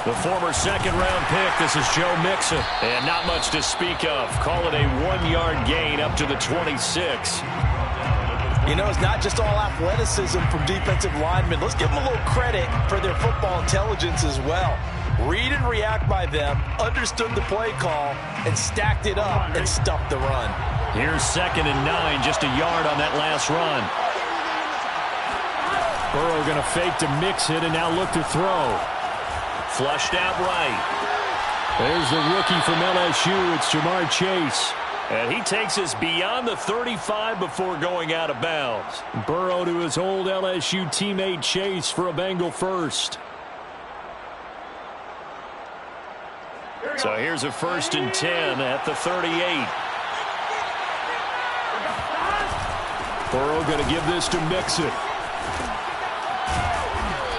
The former second-round pick, this is Joe Mixon. And not much to speak of. Call it a 1-yard gain up to the 26. You know, it's not just all athleticism from defensive linemen. Let's give them a little credit for their football intelligence as well. Read and react by them, understood the play call, and stacked it up and stuffed the run. Here's 2nd and 9, just a yard on that last run. Burrow going to fake to mix it and now look to throw. Flushed out right. There's the rookie from LSU. It's Jamar Chase. And he takes us beyond the 35 before going out of bounds. Burrow to his old LSU teammate Chase for a Bengal first. So here's a 1st and 10 at the 38. Burrow going to give this to Mixon.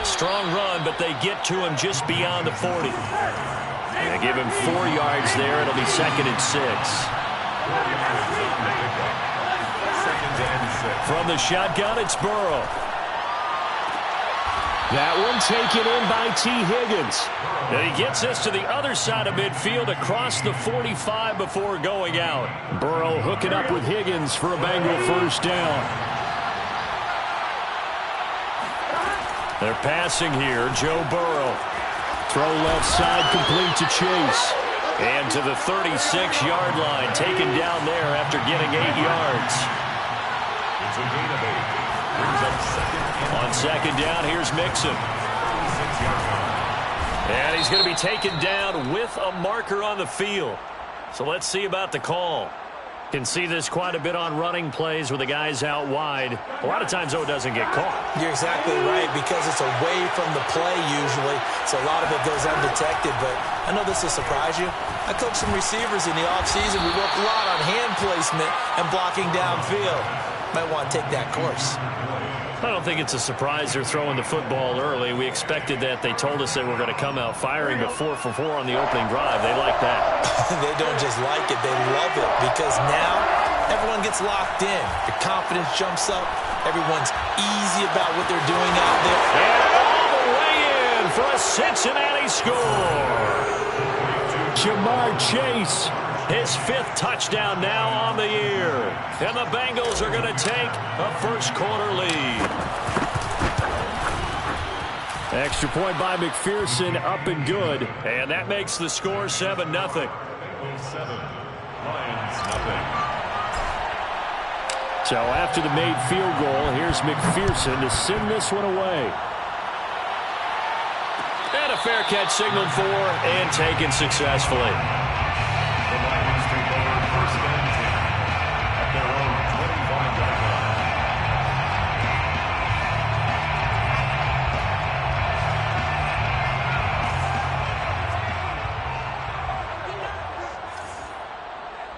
Strong run, but they get to him just beyond the 40. They give him 4 yards there. It'll be 2nd and 6. From the shotgun, it's Burrow. That one taken in by T. Higgins. And he gets us to the other side of midfield across the 45 before going out. Burrow hooking up with Higgins for a Bengal first down. They're passing here. Joe Burrow. Throw left side complete to Chase. And to the 36-yard line, taken down there after getting 8 yards. It's a gain of 8. Brings up 2nd. On 2nd down, here's Mixon. And he's going to be taken down with a marker on the field. So let's see about the call. Can see this quite a bit on running plays where the guy's out wide. A lot of times, though, it doesn't get caught. You're exactly right, because it's away from the play usually, so a lot of it goes undetected. But I know this will surprise you. I coached some receivers in the offseason. We work a lot on hand placement and blocking downfield. Might want to take that course. I don't think it's a surprise they're throwing the football early. We expected that. They told us they were going to come out firing, but 4 for 4 on the opening drive. They like that. They don't just like it, they love it, because now everyone gets locked in. The confidence jumps up. Everyone's easy about what they're doing out there. And all the way in for a Cincinnati score. Jamar Chase, his 5th touchdown now on the year. And the Bengals are going to take a first-quarter lead. Extra point by McPherson, up and good. And that makes the score 7-0. 7, Lions 0. So after the made field goal, here's McPherson to send this one away. And a fair catch signaled for and taken successfully. The Lions take over 1st and 10 at their own 25-yard line.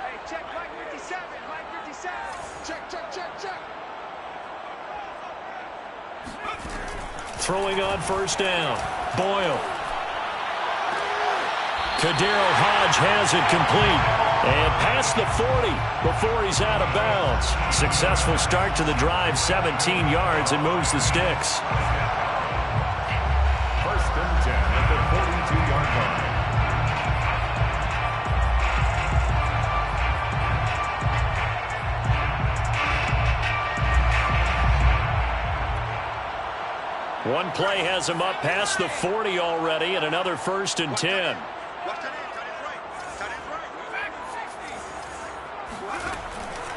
Hey, check Mike 57. Mike 57. Check. Throwing on 1st down. Boyle. Kadero Hodge has it complete. And past the 40 before he's out of bounds. Successful start to the drive, 17 yards, and moves the sticks. 1st and 10 at the 42-yard line. One play has him up past the 40 already, and another 1st and 10.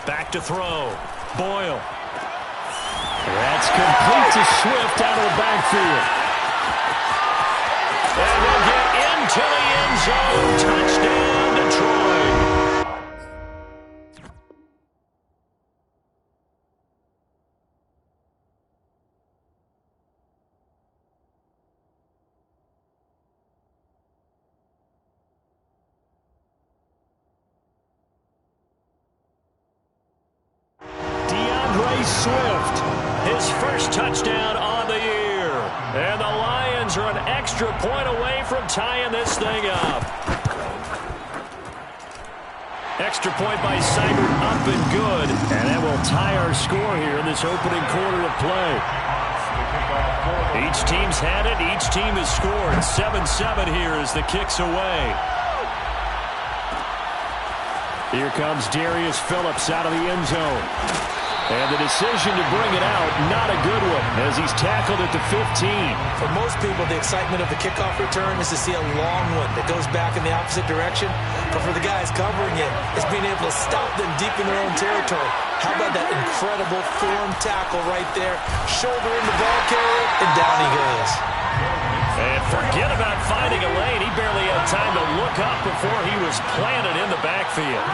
Back to throw. Boyle. That's complete to Swift out of the backfield. And they'll get into the end zone. Touchdown, Detroit. Swift, his first touchdown on the year. And the Lions are an extra point away from tying this thing up. Extra point by Seibert, up and good. And that will tie our score here in this opening quarter of play. Each team's had it. Each team has scored. 7-7 here as the kick's away. Here comes Darius Phillips out of the end zone. And the decision to bring it out, not a good one, as he's tackled at the 15. For most people, the excitement of the kickoff return is to see a long one that goes back in the opposite direction. But for the guys covering it, it's being able to stop them deep in their own territory. How about that incredible form tackle right there? Shoulder in the ball carrier, and down he goes. And forget about finding a lane. He barely had time to look up before he was planted in the backfield.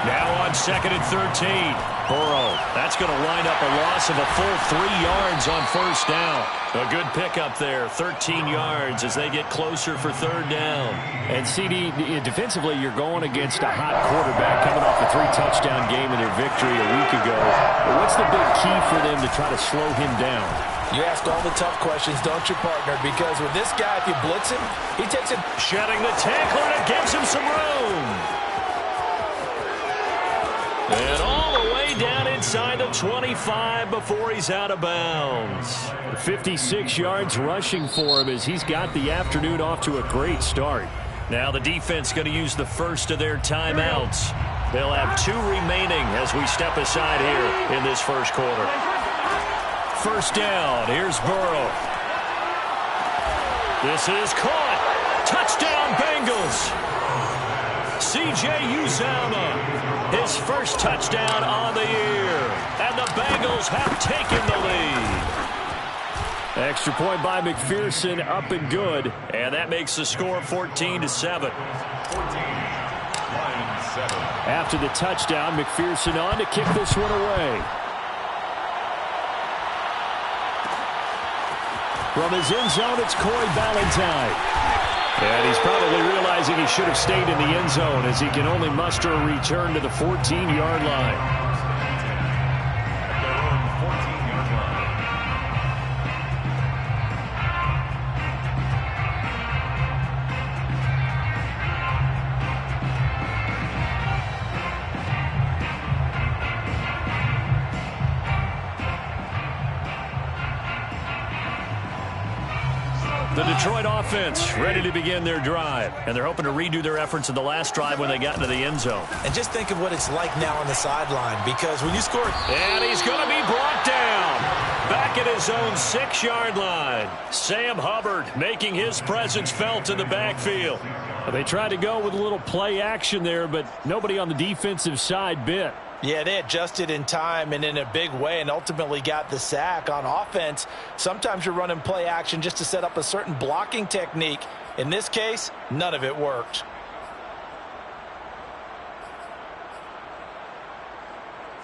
Now on 2nd and 13. Burrow, that's going to wind up a loss of a full 3 yards on 1st down. A good pickup there, 13 yards as they get closer for 3rd down. And CD, defensively, you're going against a hot quarterback coming off a 3-touchdown game in their victory a week ago. But what's the big key for them to try to slow him down? You ask all the tough questions, don't you, partner? Because with this guy, if you blitz him, he takes it. Shedding the tackler, and it gives him some room. And all the way down inside the 25 before he's out of bounds. 56 yards rushing for him as he's got the afternoon off to a great start. Now the defense going to use the first of their timeouts. They'll have 2 remaining as we step aside here in this first quarter. 1st down. Here's Burrow. This is caught. Touchdown, Bengals. C.J. Uzomah. His first touchdown on the year. And the Bengals have taken the lead. Extra point by McPherson, up and good. And that makes the score 14-7. After the touchdown, McPherson on to kick this one away. From his end zone, it's Corey Ballantyne. And he's probably realizing he should have stayed in the end zone as he can only muster a return to the 14-yard line. The Detroit offense ready to begin their drive. And they're hoping to redo their efforts in the last drive when they got into the end zone. And just think of what it's like now on the sideline, because when you score... And he's going to be brought down. Back at his own 6-yard line. Sam Hubbard making his presence felt in the backfield. They tried to go with a little play action there, but nobody on the defensive side bit. Yeah, they adjusted in time and in a big way and ultimately got the sack. On offense, sometimes you're running play action just to set up a certain blocking technique. In this case, none of it worked.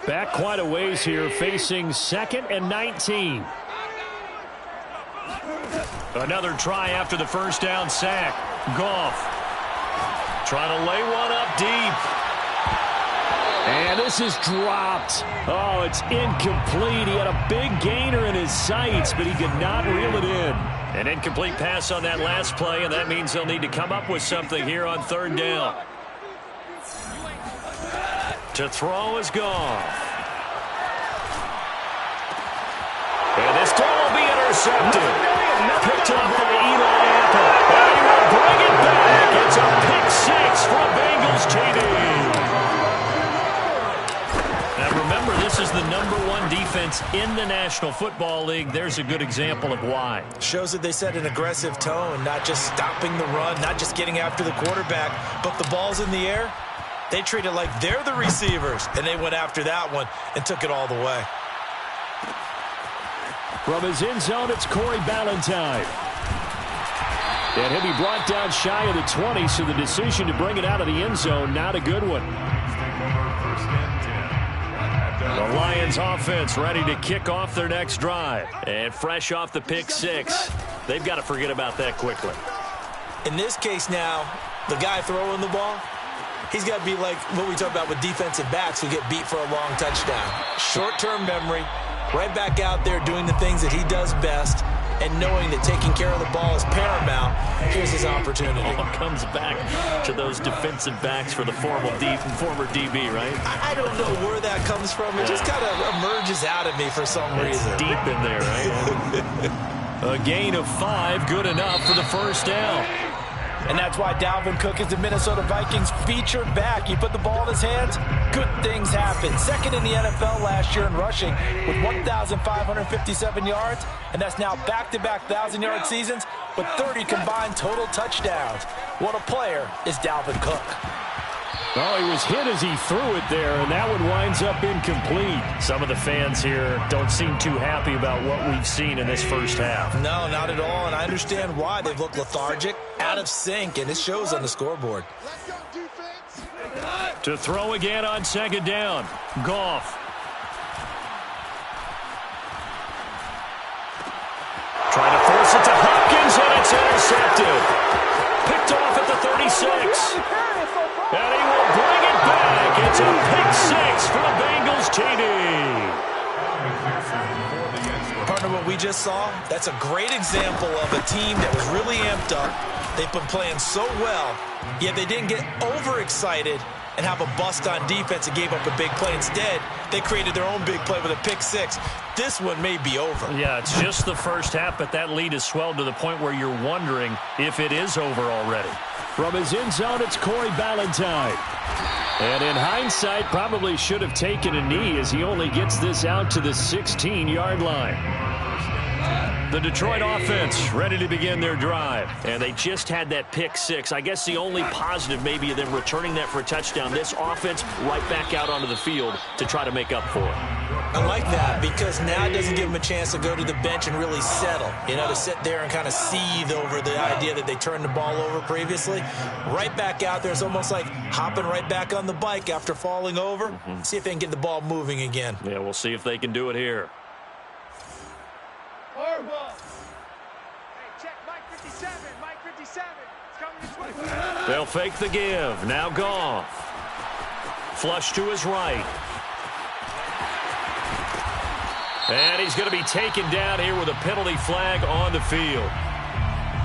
Back quite a ways here, facing 2nd and 19. Another try after the first down sack. Goff trying to lay one up deep. And this is dropped. Oh, it's incomplete. He had a big gainer in his sights, but he could not reel it in. An incomplete pass on that last play, and that means they'll need to come up with something here on 3rd down. To throw is Goff. And this throw will be intercepted. Picked up by Eli Apple. And he will bring it back. It's a pick 6 from Bengals TD. Now remember, this is the #1 defense in the National Football League. There's a good example of why. Shows that they set an aggressive tone, not just stopping the run, not just getting after the quarterback, but the ball's in the air. They treat it like they're the receivers, and they went after that one and took it all the way. From his end zone, it's Corey Ballantyne. And he'll be brought down shy of the 20, so the decision to bring it out of the end zone, not a good one. The Lions offense ready to kick off their next drive. And fresh off the pick 6, they've got to forget about that quickly. In this case now, the guy throwing the ball, he's got to be like what we talk about with defensive backs who get beat for a long touchdown. Short-term memory, right back out there doing the things that he does best, and knowing that taking care of the ball is paramount. Here's his opportunity. All comes back to those defensive backs for the former DB, right? I don't know where that that comes from. It just kind of emerges out of me for some reason. Deep in there, right? A gain of 5, good enough for the first down. And that's why Dalvin Cook is the Minnesota Vikings featured back. You put the ball in his hands, good things happen. Second in the NFL last year in rushing with 1,557 yards, and that's now back-to-back 1,000-yard seasons with 30 combined total touchdowns. What a player is Dalvin Cook. Oh, he was hit as he threw it there, and that one winds up incomplete. Some of the fans here don't seem too happy about what we've seen in this first half. No, not at all, and I understand why. They've looked lethargic, out of sync, and it shows on the scoreboard. Let's go, defense. To throw again on second down. Goff. Trying to force it to Hopkins, and it's intercepted. Picked off at the 36. And he will bring it back. It's a pick 6 for the Bengals TD. Partner, what we just saw, that's a great example of a team that was really amped up. They've been playing so well, yet they didn't get overexcited and have a bust on defense and gave up a big play. Instead, they created their own big play with a pick 6. This one may be over. Yeah, it's just the first half, but that lead has swelled to the point where you're wondering if it is over already. From his end zone, it's Corey Ballantyne. And in hindsight, probably should have taken a knee as he only gets this out to the 16-yard line. The Detroit offense ready to begin their drive. And they just had that pick 6. I guess the only positive maybe of them returning that for a touchdown. This offense right back out onto the field to try to make up for it. I like that because now it doesn't give them a chance to go to the bench and really settle. You know, to sit there and kind of seethe over the idea that they turned the ball over previously. Right back out there. It's almost like hopping right back on the bike after falling over. See if they can get the ball moving again. Yeah, we'll see if they can do it here. Hey, check Mike 57. Mike 57. It's coming this way. They'll fake the give. Now Goff. Flush to his right. And he's going to be taken down here with a penalty flag on the field.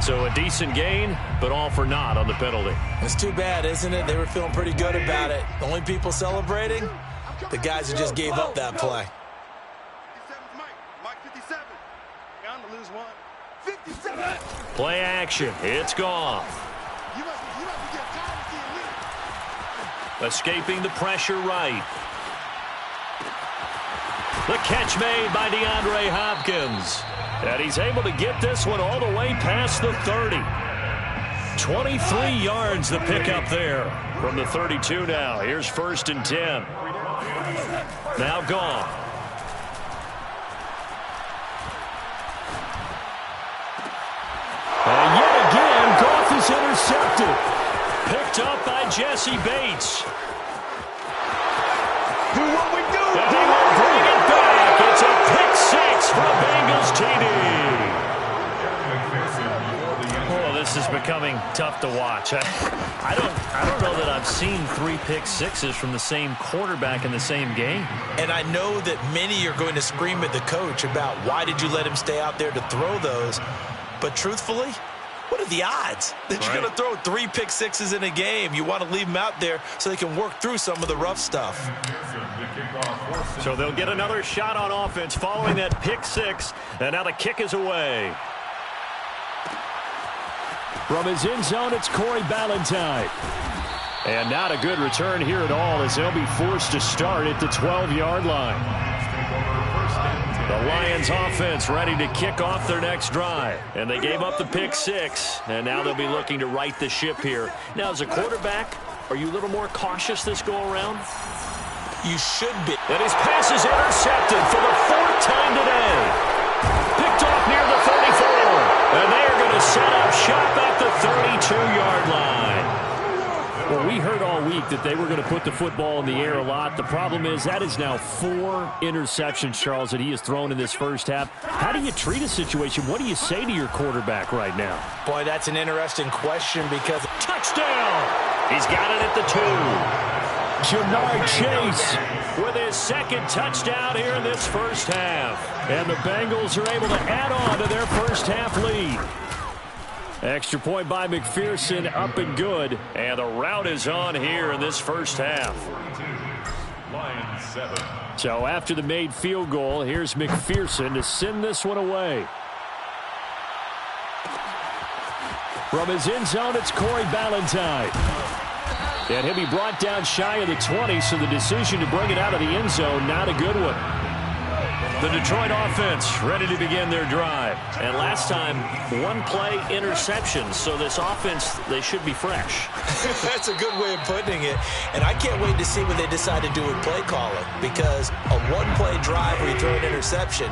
So a decent gain, but all for naught on the penalty. It's too bad, isn't it? They were feeling pretty good about it. The only people celebrating, the guys who just gave up that play. 57's Mike. Mike 57. Bound to lose one. 57. Play action. It's Goff. You must be getting tired of seeing me. Escaping the pressure right. The catch made by DeAndre Hopkins. And he's able to get this one all the way past the 30. 23 yards the pickup there from the 32 now. Here's 1st and 10. Now Goff. And yet again, Goff is intercepted. Picked up by Jesse Bates. Do what we do. And he will bring it back. It's a pick 6 for the Bengals TD. Oh, this is becoming tough to watch. I don't know that I've seen 3 pick 6s from the same quarterback in the same game. And I know that many are going to scream at the coach about why did you let him stay out there to throw those. But truthfully, what are the odds that you're going to throw 3 pick 6s in a game? You want to leave them out there so they can work through some of the rough stuff. So they'll get another shot on offense following that pick 6. And now the kick is away. From his end zone, it's Corey Ballantyne. And not a good return here at all as they'll be forced to start at the 12-yard line. The Lions offense ready to kick off their next drive. And they gave up the pick 6, and now they'll be looking to right the ship here. Now, as a quarterback, are you a little more cautious this go-around? You should be. And his pass is intercepted for the 4th time today. Picked off near the 34. And they are going to set up shop at the 32-yard line. Well, we heard all week that they were going to put the football in the air a lot. The problem is that is now 4 interceptions, Charles, that he has thrown in this first half. How do you treat a situation? What do you say to your quarterback right now? Boy, that's an interesting question because... Touchdown! He's got it at the 2. Jamar Chase with his 2nd touchdown here in this first half. And the Bengals are able to add on to their first half lead. Extra point by McPherson, up and good. And the route is on here in this first half. Lions 7. So after the made field goal, here's McPherson to send this one away. From his end zone, it's Corey Ballantyne. And he'll be brought down shy of the 20, so the decision to bring it out of the end zone, not a good one. The Detroit offense ready to begin their drive. And last time, one play interception. So this offense, they should be fresh. That's a good way of putting it. And I can't wait to see what they decide to do with play calling. Because a one-play drive where you throw an interception,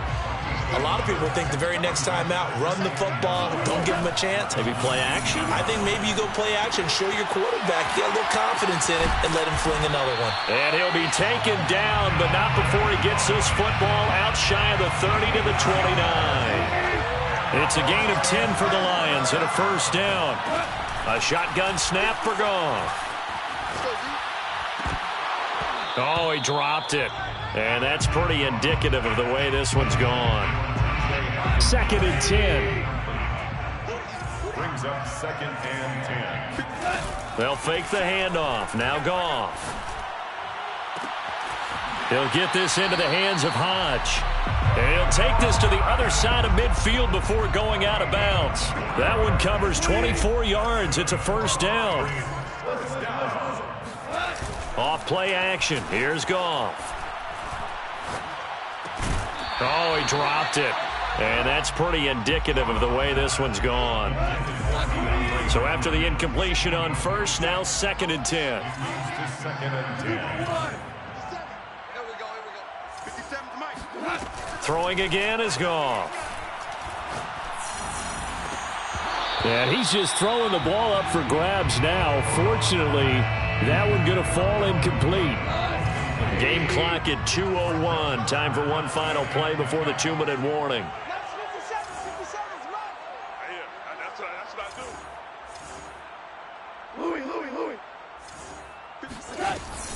a lot of people think the very next time out, run the football, don't give them a chance. Maybe play action? I think maybe you go play action, show your quarterback, get a little confidence in it, and let him fling another one. And he'll be taken down, but not before he gets this football out shy of the 30 to the 29. It's a gain of 10 for the Lions and a first down. A shotgun snap for Goff. Oh, he dropped it. And that's pretty indicative of the way this one's gone. 2nd and 10. Brings up 2nd and 10. They'll fake the handoff. Now Goff. He'll get this into the hands of Hodge. And he'll take this to the other side of midfield before going out of bounds. That one covers 24 yards. It's a first down. Off play action. Here's Goff. Oh, he dropped it. And that's pretty indicative of the way this one's gone. So after the incompletion on first, now 2nd and 10. 2nd and 10. Throwing again is Goff. And he's just throwing the ball up for grabs now. Fortunately, that one going to fall incomplete. Game clock at 2:01. Time for one final play before the 2-minute warning.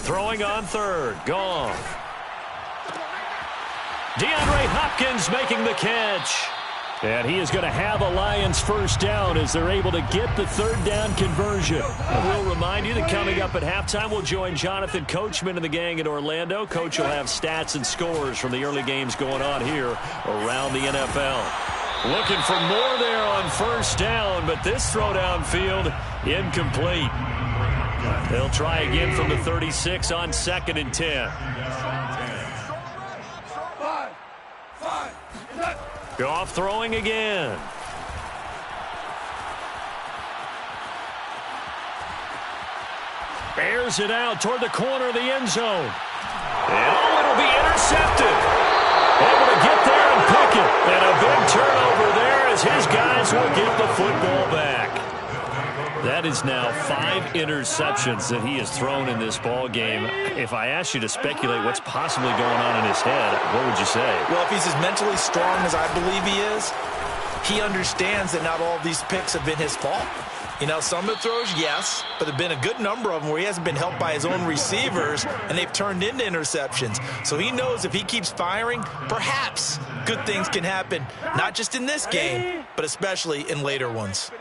Throwing on third. Goff. DeAndre Hopkins making the catch. And he is going to have a Lions first down as they're able to get the third down conversion. And we'll remind you that coming up at halftime, we'll join Jonathan Coachman and the gang in Orlando. Coach will have stats and scores from the early games going on here around the NFL. Looking for more there on first down, but this throw downfield incomplete. They'll try again from the 36 on 2nd and 10. Goff throwing again. Airs it out toward the corner of the end zone. And it'll be intercepted. Able to get there and pick it. And a big turnover there as his guys will get the football back. That is now 5 interceptions that he has thrown in this ball game. If I asked you to speculate what's possibly going on in his head, what would you say? Well, if he's as mentally strong as I believe he is, he understands that not all of these picks have been his fault. You know, some of the throws, yes, but there have been a good number of them where he hasn't been helped by his own receivers, and they've turned into interceptions. So he knows if he keeps firing, perhaps good things can happen, not just in this game, but especially in later ones.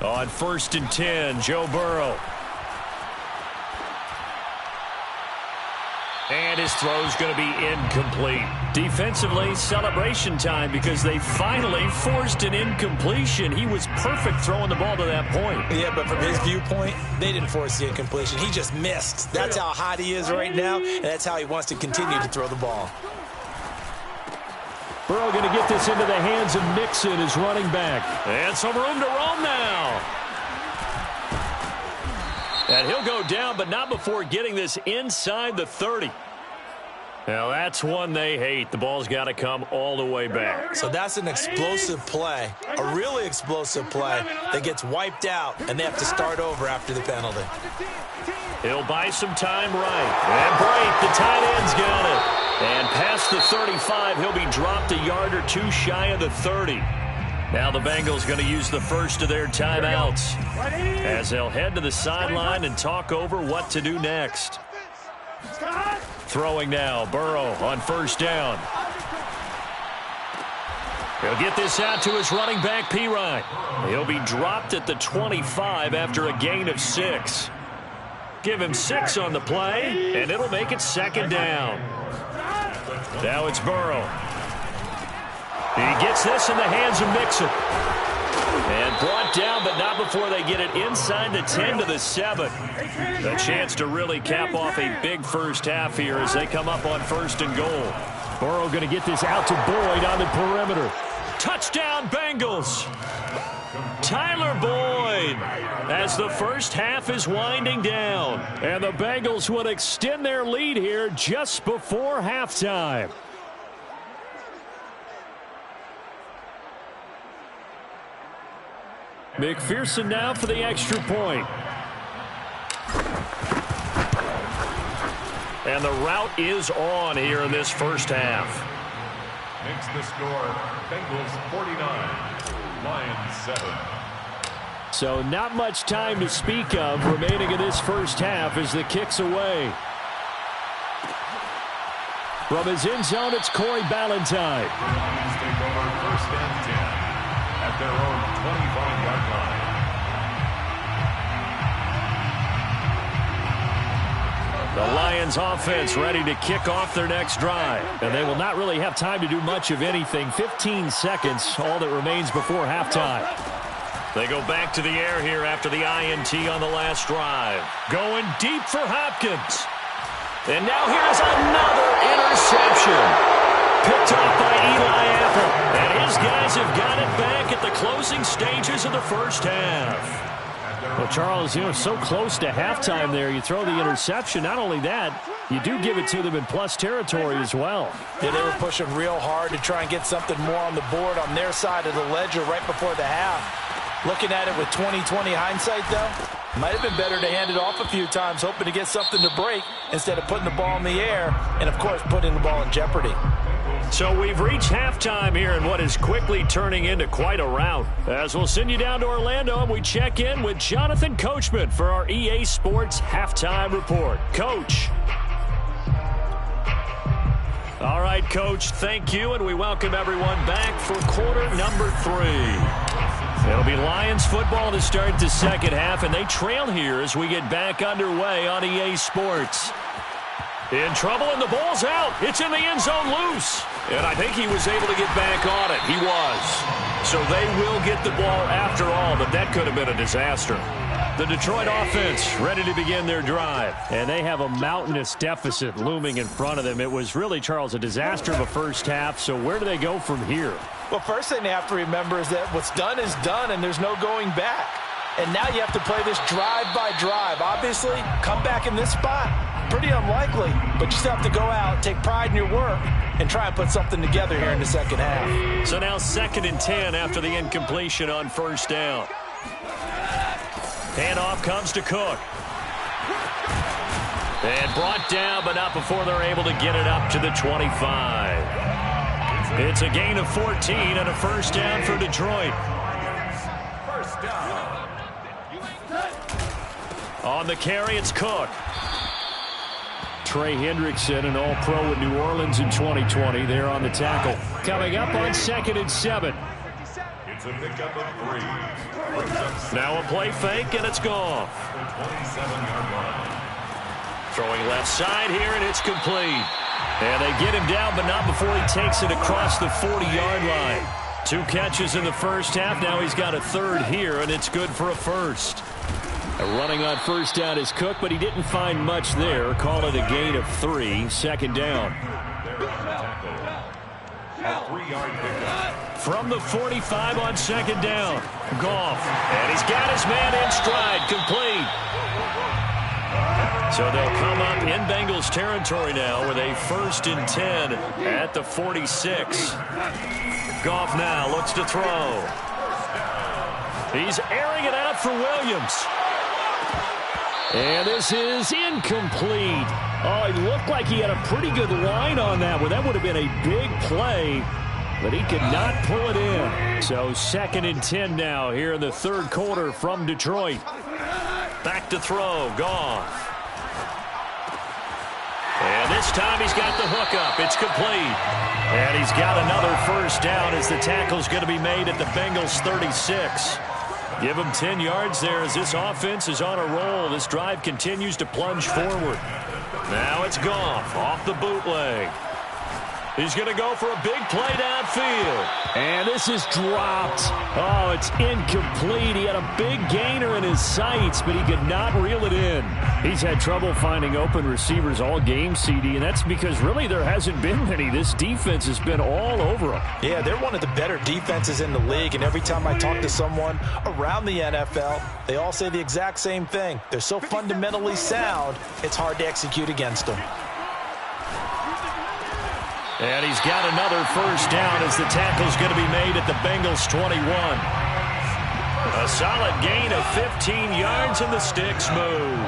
On 1st and 10, Joe Burrow. And his throw's going to be incomplete. Defensively, celebration time because they finally forced an incompletion. He was perfect throwing the ball to that point. Yeah, but from his viewpoint, they didn't force the incompletion. He just missed. That's how hot he is right now, and that's how he wants to continue to throw the ball. Burrow going to get this into the hands of Mixon, his running back. And some room to roam now. And he'll go down, but not before getting this inside the 30. Now, that's one they hate. The ball's got to come all the way back. So that's an explosive play, a really explosive play that gets wiped out, and they have to start over after the penalty. He'll buy some time right. And break. The tight end's got it. And past the 35, he'll be dropped a yard or two shy of the 30. Now the Bengals going to use the first of their timeouts as they'll head to the sideline and talk over what to do next. Throwing now, Burrow on first down. He'll get this out to his running back, Pirine. He'll be dropped at the 25 after a gain of 6. Give him 6 on the play, and it'll make it 2nd down. Now it's Burrow. He gets this in the hands of Mixon. And brought down, but not before they get it inside the 10 to the 7. A chance to really cap off a big first half here as they come up on 1st and goal. Burrow going to get this out to Boyd on the perimeter. Touchdown, Bengals! Tyler Boyd as the first half is winding down. And the Bengals will extend their lead here just before halftime. McPherson now for the extra point. And the route is on here in this first half. Makes the score Bengals 49, Lions 7. So not much time to speak of remaining in this first half as the kick's away. From his end zone, it's Corey Ballantyne. Lions take over 1st and 10 at their own 25-yard line. The Lions offense ready to kick off their next drive. And they will not really have time to do much of anything. 15 seconds, all that remains before halftime. They go back to the air here after the INT on the last drive. Going deep for Hopkins. And now here's another interception. Picked off by Eli Apple. And his guys have got it back at the closing stages of the first half. Well, Charles, so close to halftime there. You throw the interception. Not only that, you do give it to them in plus territory as well. Yeah, they were pushing real hard to try and get something more on the board on their side of the ledger right before the half. Looking at it with 20/20 hindsight, though, might have been better to hand it off a few times, hoping to get something to break instead of putting the ball in the air and, of course, putting the ball in jeopardy. So we've reached halftime here in what is quickly turning into quite a rout. As we'll send you down to Orlando and we check in with Jonathan Coachman for our EA Sports Halftime Report. Coach. All right, Coach, thank you, and we welcome everyone back for quarter number 3. It'll be Lions football to start the second half, and they trail here as we get back underway on EA Sports. In trouble, and the ball's out. It's in the end zone loose. And I think he was able to get back on it. He was. So they will get the ball after all, but that could have been a disaster. The Detroit offense ready to begin their drive. And they have a mountainous deficit looming in front of them. It was really, Charles, a disaster of a first half. So where do they go from here? Well, first thing they have to remember is that what's done is done, and there's no going back. And now you have to play this drive by drive. Obviously, come back in this spot. Pretty unlikely, but you still have to go out, take pride in your work, and try and put something together here in the second half. So now 2nd and 10 after the incompletion on first down. Handoff comes to Cook. And brought down, but not before they're able to get it up to the 25. It's a gain of 14 and a first down for Detroit. First down. On the carry, it's Cook. Trey Hendrickson, an all-pro with New Orleans in 2020, there on the tackle. Coming up on 2nd and 7. It's a pickup of 3. Now a play fake, and it's gone. 27-yard line. Throwing left side here, and it's complete. And they get him down, but not before he takes it across the 40-yard line. 2 catches in the first half. Now he's got a third here, and it's good for a first. Running on first down is Cook, but he didn't find much there. Call it a gain of 3. 2nd down. A 3-yard pickup. From the 45 on 2nd down. Goff. And he's got his man in stride. Complete. So they'll come up in Bengals territory now with a 1st and 10 at the 46. Goff now looks to throw. He's airing it out for Williams. And this is incomplete. Oh, it looked like he had a pretty good line on that one. That would have been a big play, but he could not pull it in. So 2nd and 10 now here in the 3rd quarter from Detroit. Back to throw. Goff. And this time he's got the hook up. It's complete. And he's got another first down as the tackle's going to be made at the Bengals 36. Give him 10 yards there as this offense is on a roll. This drive continues to plunge forward. Now it's Goff off the bootleg. He's going to go for a big play downfield. And this is dropped. Oh, it's incomplete. He had a big gainer in his sights, but he could not reel it in. He's had trouble finding open receivers all game, CD, and that's because really there hasn't been many. This defense has been all over him. Yeah, they're one of the better defenses in the league, and every time I talk to someone around the NFL, they all say the exact same thing. They're so fundamentally sound, it's hard to execute against them. And he's got another first down as the tackle's going to be made at the Bengals 21. A solid gain of 15 yards and the sticks move.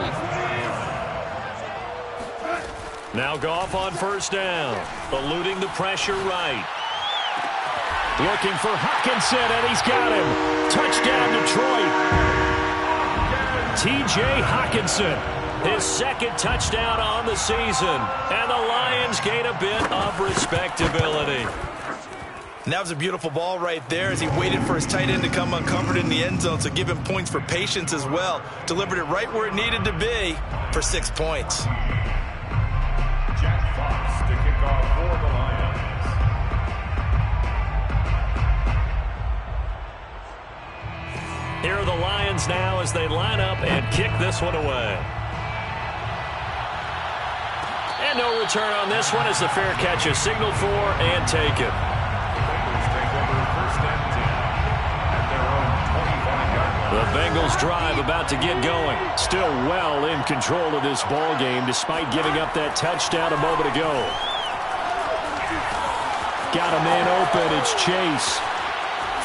Now Goff on first down. Eluding the pressure right. Looking for Hockenson, and he's got him. Touchdown Detroit. T.J. Hockenson. His second touchdown on the season. And the Lions gain a bit of respectability. And that was a beautiful ball right there as he waited for his tight end to come uncovered in the end zone, so give him points for patience as well. Delivered it right where it needed to be for 6 points. Jack Fox to kick off for the Lions. Here are the Lions now as they line up and kick this one away. And no return on this one as the fair catch is signaled for and taken. Bengals take over first and 10 at their own 25-yard line. The Bengals drive about to get going. Still well in control of this ball game despite giving up that touchdown a moment ago. Got a man open. It's Chase.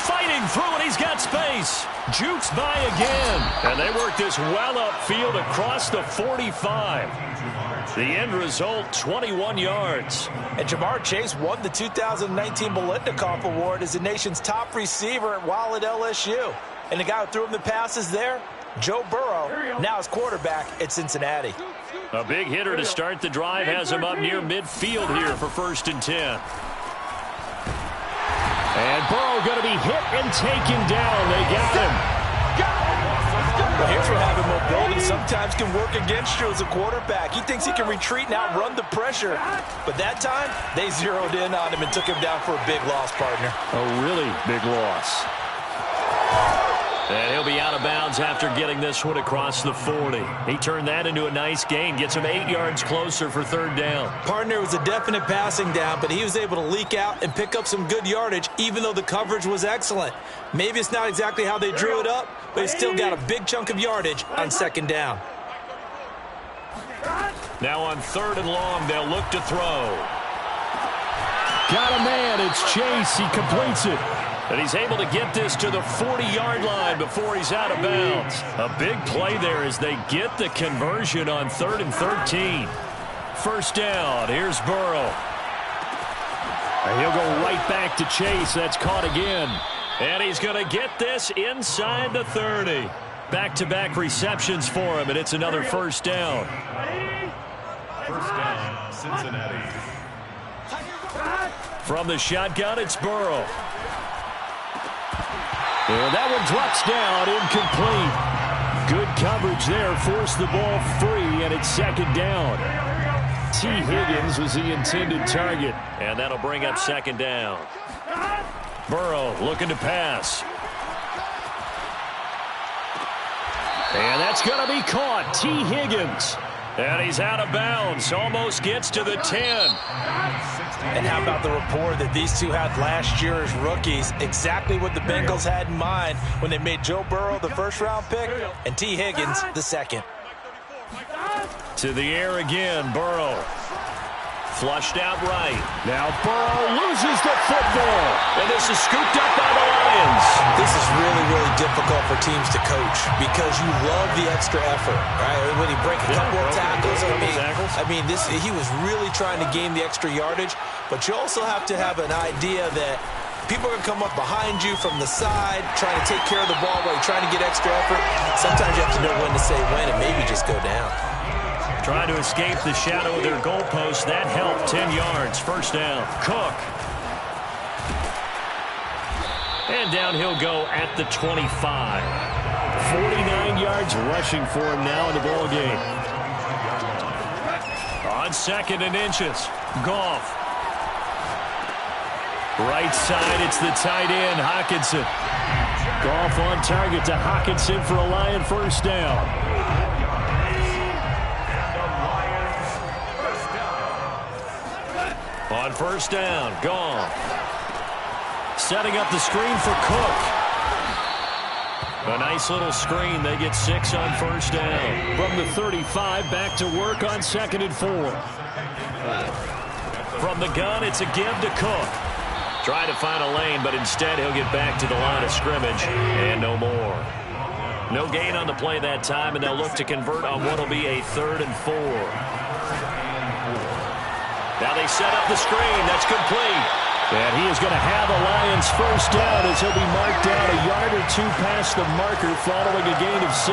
Fighting through and he's got space. Jukes by again. And they work this well upfield across the 45. The end result, 21 yards. And Jamar Chase won the 2019 Biletnikoff Award as the nation's top receiver while at LSU. And the guy who threw him the passes there, Joe Burrow, now his quarterback at Cincinnati. A big hitter to start the drive has him up near midfield here for first and 10. And Burrow going to be hit and taken down. They got him. Well, here's where having mobility sometimes can work against you as a quarterback. He thinks he can retreat and outrun the pressure. But that time, they zeroed in on him and took him down for a big loss, partner. A really big loss. And he'll be out of bounds after getting this one across the 40. He turned that into a nice gain, gets him 8 yards closer for third down. Partner was a definite passing down, but he was able to leak out and pick up some good yardage, even though the coverage was excellent. Maybe it's not exactly how they drew it up, but he still got a big chunk of yardage on second down. Now on third and long, they'll look to throw. Got a man. It's Chase. He completes it. And he's able to get this to the 40-yard line before he's out of bounds. A big play there as they get the conversion on 3rd and 13. First down. Here's Burrow. And he'll go right back to Chase. That's caught again. And he's going to get this inside the 30. Back-to-back receptions for him, and it's another first down. First down, Cincinnati. From the shotgun, it's Burrow. And that one drops down, incomplete. Good coverage there, forced the ball free, and it's second down. T. Higgins was the intended target. And that'll bring up second down. Burrow looking to pass. And that's going to be caught. T. Higgins. And he's out of bounds. Almost gets to the 10. And how about the rapport that these two had last year as rookies? Exactly what the Bengals had in mind when they made Joe Burrow the first-round pick and T. Higgins the second. To the air again, Burrow. Flushed out right. Now Burrow loses the football. And this is scooped up by the Lions. This is really, really difficult for teams to coach because you love the extra effort, right? When he breaks a couple of tackles, he was really trying to gain the extra yardage, but you also have to have an idea that people are going to come up behind you from the side, trying to take care of the ball while you're trying to get extra effort. Sometimes you have to know when to say when and maybe just go down. Trying to escape the shadow of their goalpost. That helped. 10 yards. First down. Cook. And down he'll go at the 25. 49 yards rushing for him now in the ball game. On 2nd and inches, Goff. Right side, it's the tight end, Hockenson. Goff on target to Hockenson for a Lion first down. On first down, Goff. Setting up the screen for Cook. A nice little screen. They get 6 on first down. From the 35, back to work on 2nd and 4. From the gun, it's a give to Cook. Try to find a lane, but instead he'll get back to the line of scrimmage and no more. No gain on the play that time, and they'll look to convert on what will be a 3rd and 4. Now they set up the screen. That's complete. And he is going to have a Lions first down as he'll be marked down a yard or 2 past the marker following a gain of 6.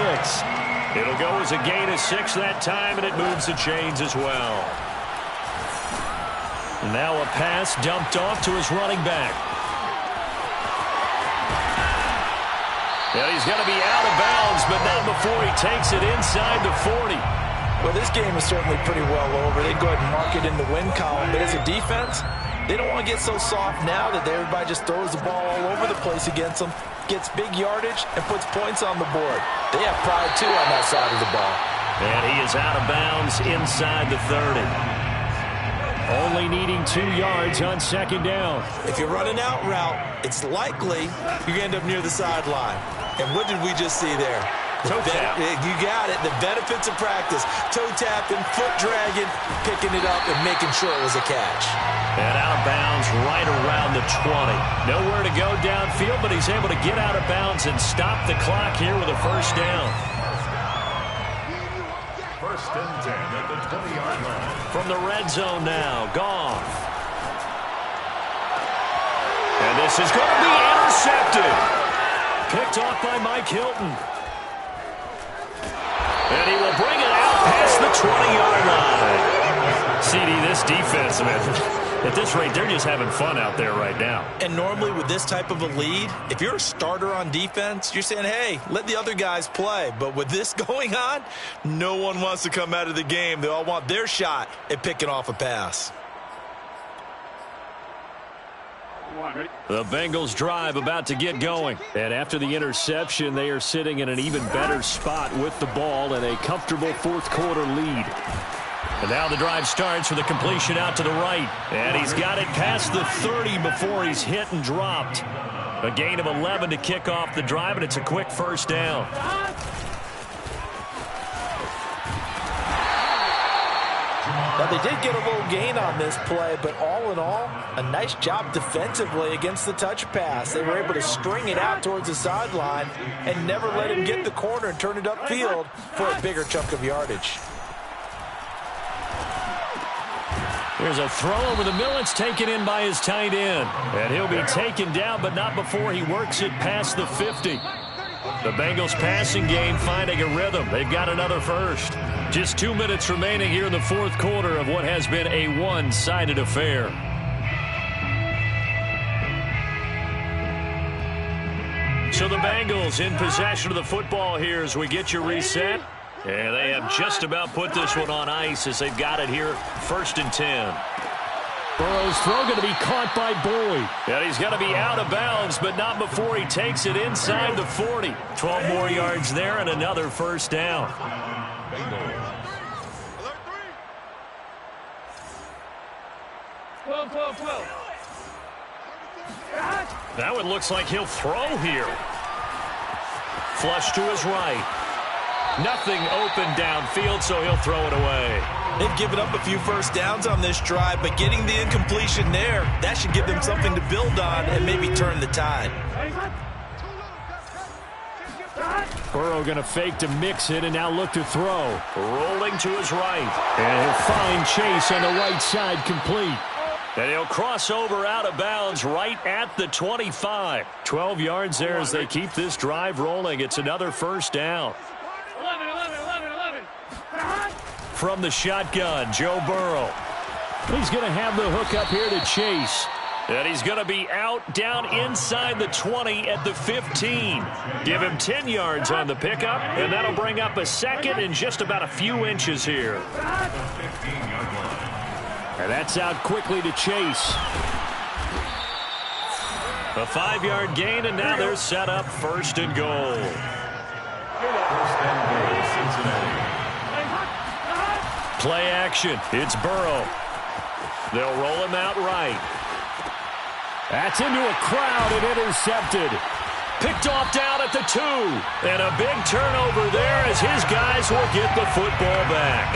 It'll go as a gain of 6 that time, and it moves the chains as well. Now a pass dumped off to his running back. And he's going to be out of bounds, but not before he takes it inside the 40. Well, this game is certainly pretty well over. They go ahead and mark it in the win column. But as a defense, they don't want to get so soft now that everybody just throws the ball all over the place against them, gets big yardage, and puts points on the board. They have pride, too, on that side of the ball. And he is out of bounds inside the 30. Only needing 2 yards on 2nd down. If you're running out route, it's likely you end up near the sideline. And what did we just see there? Toe tap. You got it. The benefits of practice. Toe tapping, foot dragging, picking it up, and making sure it was a catch. And out of bounds right around the 20. Nowhere to go downfield, but he's able to get out of bounds and stop the clock here with a first down. 1st and 10 at the 20-yard line. From the red zone now, Goff. And this is going to be intercepted. Picked off by Mike Hilton. And he will bring it out past the 20-yard line. CD, this defense, man, at this rate, they're just having fun out there right now. And normally with this type of a lead, if you're a starter on defense, you're saying, hey, let the other guys play. But with this going on, no one wants to come out of the game. They all want their shot at picking off a pass. The Bengals drive about to get going. And after the interception, they are sitting in an even better spot with the ball and a comfortable 4th quarter lead. And now the drive starts with a completion out to the right. And he's got it past the 30 before he's hit and dropped. A gain of 11 to kick off the drive, and it's a quick first down. Now, they did get a little gain on this play, but all in all, a nice job defensively against the touch pass. They were able to string it out towards the sideline and never let him get the corner and turn it upfield for a bigger chunk of yardage. There's a throw over the middle. It's taken in by his tight end. And he'll be taken down, but not before he works it past the 50. The Bengals passing game finding a rhythm. They've got another first. Just 2 minutes remaining here in the 4th quarter of what has been a one-sided affair. So the Bengals in possession of the football here as we get you reset. And they have just about put this one on ice as they've got it here 1st and 10. Burrow's throw going to be caught by Boyd. And he's going to be out of bounds, but not before he takes it inside the 40. 12 more yards there and another first down. That one looks like he'll throw here. Flush to his right. Nothing open downfield, so he'll throw it away. They've given up a few first downs on this drive, but getting the incompletion there, that should give them something to build on and maybe turn the tide. Burrow going to fake to mix it and now look to throw. Rolling to his right. And he'll find Chase on the right side complete. And he'll cross over out of bounds right at the 25. 12 yards there as they keep this drive rolling. It's another first down. 11. From the shotgun, Joe Burrow. He's going to have the hook up here to Chase. And he's going to be out down inside the 20 at the 15. Give him 10 yards on the pickup, and that'll bring up a second and just about a few inches here. And that's out quickly to Chase. A 5-yard gain, and now they're set up 1st and goal. 1st and goal, Cincinnati. Play action. It's Burrow. They'll roll him out right. That's into a crowd and intercepted. Picked off down at the 2. And a big turnover there as his guys will get the football back.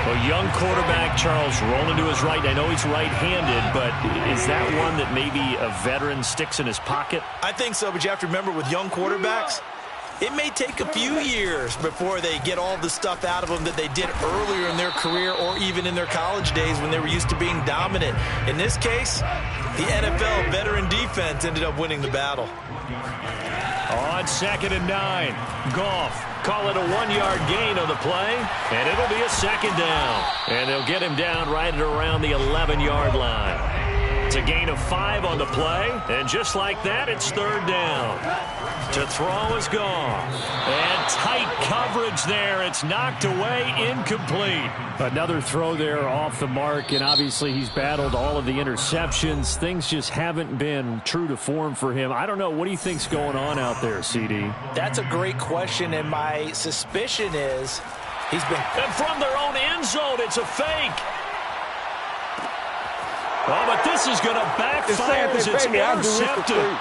A young quarterback, Charles, rolling to his right. I know he's right-handed, but is that one that maybe a veteran sticks in his pocket? I think so, but you have to remember with young quarterbacks, it may take a few years before they get all the stuff out of them that they did earlier in their career or even in their college days when they were used to being dominant. In this case, the NFL veteran defense ended up winning the battle. On 2nd and 9, Goff. Call it a 1-yard gain on the play, and it'll be a 2nd down. And they'll get him down right at around the 11-yard line. It's a gain of 5 on the play, and just like that, it's 3rd down. To throw is Goff. And tight coverage there. It's knocked away, incomplete. Another throw there off the mark, and obviously he's battled all of the interceptions. Things just haven't been true to form for him. I don't know. What do you think's going on out there, CD? That's a great question, and my suspicion is he's been... And from their own end zone, it's a fake. Oh, but this is going to backfire as it's intercepted.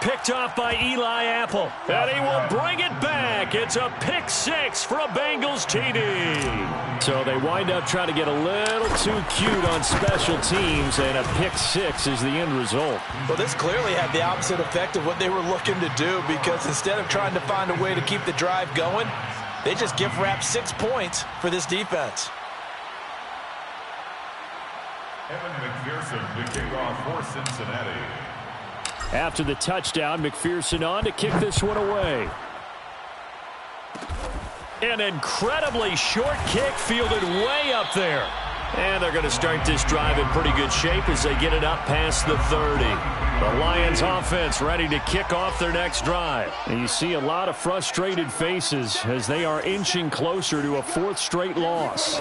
Picked off by Eli Apple. And he will bring it back. It's a pick 6 for a Bengals TD. So they wind up trying to get a little too cute on special teams, and a pick 6 is the end result. Well, this clearly had the opposite effect of what they were looking to do, because instead of trying to find a way to keep the drive going, they just give Rap 6 points for this defense. Evan McPherson, the kickoff for Cincinnati. After the touchdown, McPherson on to kick this one away. An incredibly short kick fielded way up there. And they're going to start this drive in pretty good shape as they get it up past the 30. The Lions offense ready to kick off their next drive. And you see a lot of frustrated faces as they are inching closer to a 4th straight loss.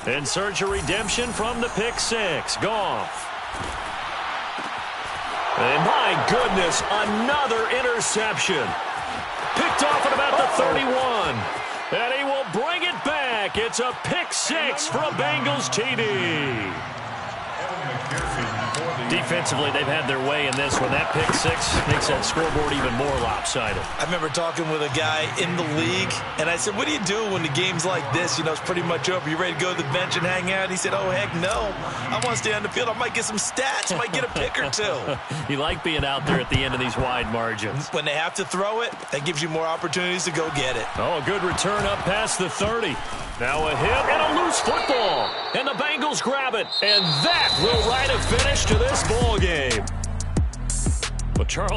In search of redemption from the pick 6. Goff. And my goodness, another interception. Picked off at about the 31. And he will bring it back. It's a pick 6 for a Bengals TD. Defensively, they've had their way in this one. That pick 6 makes that scoreboard even more lopsided. I remember talking with a guy in the league, and I said, what do you do when the game's like this? You know, it's pretty much over. You ready to go to the bench and hang out? He said, oh, heck no. I want to stay on the field. I might get some stats. Might get a pick or 2. You like being out there at the end of these wide margins. When they have to throw it, that gives you more opportunities to go get it. Oh, a good return up past the 30. Now a hit and a loose football. And the Bengals grab it. And that will write a finish to this ball game. Well, Charles.